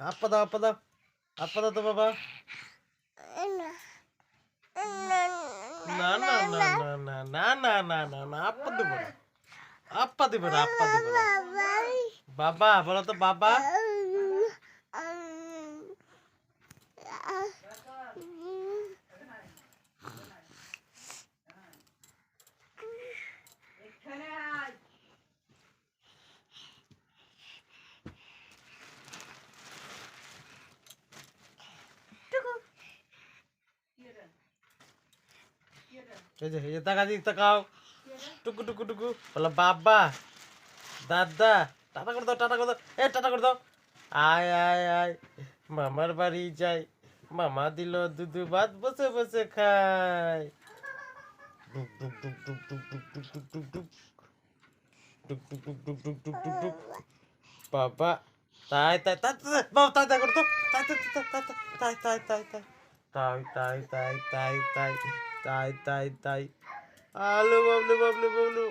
আপা দাও আপা দাও আপা দাও তো বাবা। না না না না না না না না না না আপা দেব না, আপা দেব না, আপা দেব না। বাবা বলো তো বাবা। এই যে টাকা দিক তাকাও, টুকু টুকু টুকু বলো বাবা দাদা। টাটা করে দাও, টাটা করে দাও, এ টাটা করে দাও। আয় আয় আয় মামার বাড়ি যাই, মামা দিল দুধু ভাত বসে বসে খাই। ডুক ডুক ডুক ডুক ডুক ডুক ডুক ডুক ডুক ডুক ডুক ডুক ডুক ডুক ডুক ডুক ডুক ডুক। বাবা তাই তাই তাই বাবা তাই তাই করতো, তাই তাই তাই তাই তাই তাই তাই তাই তাই তাই তাই তাই তাই তাই। আলো বাবলু বাবলু বাবলু।